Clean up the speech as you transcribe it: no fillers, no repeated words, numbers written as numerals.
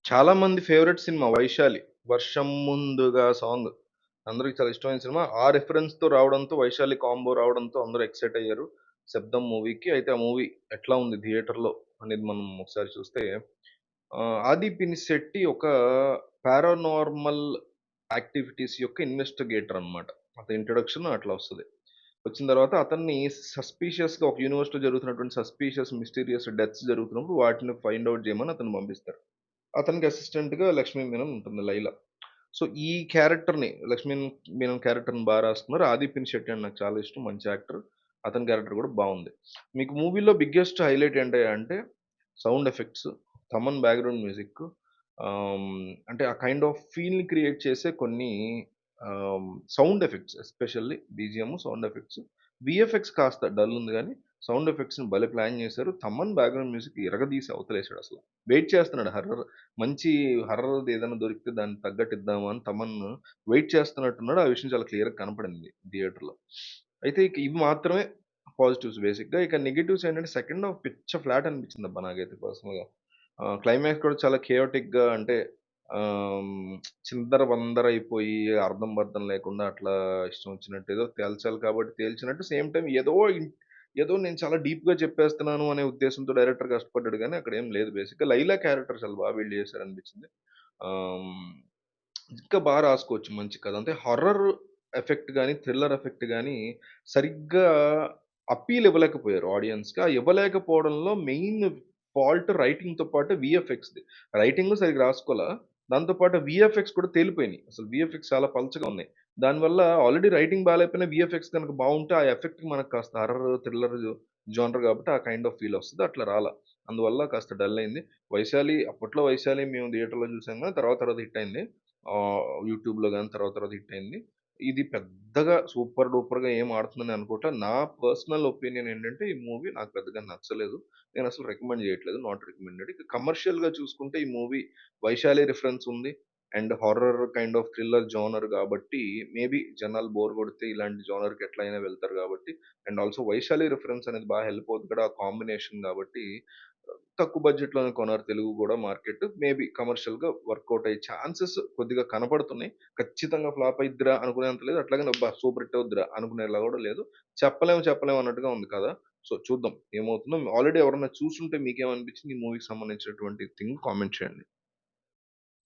చాలా మంది favourite cinema 'Vaishali'. 'వర్షం ముందుగా' సాంగ్. అందరికి చాలా ఇష్టమైన సినిమా. ఆ రిఫరెన్స్‌తో రావడంతో 'వైశాలి' కాంబో రావడంతో అందరూ ఎక్సైట్ అయ్యారు. 'శబ్దం' మూవీకి. అయితే ఆ మూవీ ఎట్లా ఉంది థియేటర్‌లో అనేది మనం ఒకసారి చూస్తే 'ఆది పినిశెట్టి' ఒక పారానార్మల్ యాక్టివిటీస్ యొక్క ఇన్వెస్టిగేటర్ అన్నమాట. అతని ఇంట్రొడక్షన్ అట్లా వస్తది. వచ్చిన తర్వాత అతన్ని సస్పీషియస్‌గా ఒక యూనివర్సిటీలో జరుగుతున్నటువంటి సస్పీషియస్, మిస్టీరియస్ డెత్స్ జరుగుతున్నప్పుడు వాటిని ఫైండ్ ఔట్ చేయమని అతన్ని పంపిస్తారు. అతనికి అసిస్టెంట్‌గా లక్ష్మీ మీనన్ ఉంటుంది 'లైలా'. సో, ఈ క్యారెక్టర్‌ని లక్ష్మీ మీనన్ క్యారెక్టర్‌ని రాస్తున్నారు. 'ఆది పినిశెట్టి' అంటే నాకు చాలా ఇష్టం. మంచి యాక్టర్. అతని క్యారెక్టర్ కూడా బావుంది. మీకు మూవీలో బిగ్గెస్ట్ హైలైట్ ఏంటి అంటే sound effects, Thaman background music అంటే ఆ కైండ్ ఆఫ్ ఫీల్‌ని క్రియేట్ చేసే కొన్ని sound effects especially BGM, sound effects. VFX కాస్త డల్ ఉంది గానీ, సౌండ్ ఎఫెక్ట్స్‌ని భలే ప్లాన్ చేశారు. తమన్ బ్యాక్‌గ్రౌండ్ మ్యూజిక్ ఇరగదీసి అవతలేసాడసల. వెయిట్ చేస్తున్నాడు మంచి హర్రర్‌ది ఏదైనా దొరికితే దానికి తగ్గట్టు ఇద్దామా అని తమన్ వెయిట్ చేస్తున్నట్టున్నాడు. ఆ విషయం చాలా క్లియర్‌గా కనపడింది థియేటర్‌లో. అయితే ఇక ఇవి మాత్రమే పాజిటివ్స్ బేసిక్‌గా. ఇక నెగెటివ్స్ ఏంటంటే సెకండ్ హాఫ్ పిచ్చ ఫ్లాట్ అనిపించిందబ్బా నాకైతే పర్సనల్‌గా. క్లైమాక్స్ కూడా చాలా కేయోటిక్‌గా అంటే ఆహ్, చిందరవందరైపోయి అర్థం పర్థం లేకుండా అట్లా ఇష్టం వచ్చినట్టు ఏదో తేల్చాలి కాబట్టి తేల్చినట్టు సేమ్ టైమ్ ఏదో నేను చాలా డీప్‌గా చెప్పేస్తున్నాను అనే ఉద్దేశంతో డైరెక్టర్ కష్టపడ్డాడు గానీ అక్కడేం లేదు బేసిక్‌గా. లైలా క్యారెక్టర్ చాలా బిల్డ్ చేశారనిపించింది. ఆహ్, ఇంకా రాసుకోవచ్చు మంచి కథ. అంటే హారర్ ఎఫెక్ట్ గాని, థ్రిల్లర్ ఎఫెక్ట్ గాని సరిగ్గా అప్పీల్ ఇవ్వలేకపోయారు ఆడియన్స్‌కి. ఆ ఇవ్వలేకపోవడంలో మెయిన్ ఫాల్ట్ రైటింగ్‌తో పాటు వీఎఫ్ఎక్స్‌ది. రైటింగు సరిగ్గా రాసుకోలా. దాంతో పాటు వీఎఫ్ఎక్స్ కూడా తేలిపోయినాయి. అసలు వీఎఫ్ఎక్స్ చాలా పలచగా ఉన్నాయి. దానివల్ల ఆల్రెడీ రైటింగ్ బాలేకపోయినా వీఎఫ్ఎక్స్ గనుక బావుంటే ఆ ఎఫెక్ట్‌కి మనకు కాస్త హారర్, థ్రిల్లర్ జోనర్ కాబట్టి ఆ కైండ్ ఆఫ్ ఫీల్ వస్తది. అట్లా రాలా. అందువల్ల కాస్త డల్ అయింది. అప్పట్లో 'వైశాలి' మేము థియేటర్‌లో చూసాం గానీ తర్వాత తర్వాత హిట్ అయింది. యూట్యూబ్‌లో గాని తర్వాత తర్వాత హిట్ అయింది. ఇది పెద్దగా సూపర్ డూపర్‌గా ఏం ఆడుతుందని అనుకోవట్ల. నా పర్సనల్ ఒపీనియన్ ఏంటంటే ఈ మూవీ నాకు పెద్దగా నచ్చలేదు. నేనసలు రికమెండ్ చేయట్లేదు. Not recommended. ఇక కమర్షియల్‌గా చూసుకుంటే ఈ మూవీ 'వైశాలి' రిఫరెన్స్ ఉంది. And horror kind of thriller genre గాబట్టి మేబీ జనాలు బోర్ కొడితే ఇలాంటి జోనర్‌కి ఎట్లైనా వెళ్తారు గాబట్టి అండ్ ఆల్సో 'వైశాలి' రిఫరెన్స్ అనేది హెల్ప్ అవుద్ది కూడా ఆ కాంబినేషన్ గాబట్టి తక్కువ బడ్జెట్‌లోనే కొన్నారు తెలుగు గూడా మార్కెట్. మేబీ కమర్షియల్‌గా వర్కౌట్ అయ్యే ఛాన్సెస్ కొద్దిగా కనపడుతున్నాయి. ఖచ్చితంగా ఫ్లాప్ అయిద్దిరా అనుకునేంత లేదు. అట్లాగని అబ్బా! సూపర్ హిట్ అవుద్దిరా అనుకునేలా గూడా లేదు. చెప్పలేం అన్నట్టుగా ఉంది కథ. సో, చూద్దాం ఏమవుతుందో. ఆల్రెడీ ఎవరన్నా చూసుంటే మీకేమనిపించింది ఈ మూవీకి సంబంధించినటువంటి థింగ్ కామెంట్ చేయండి.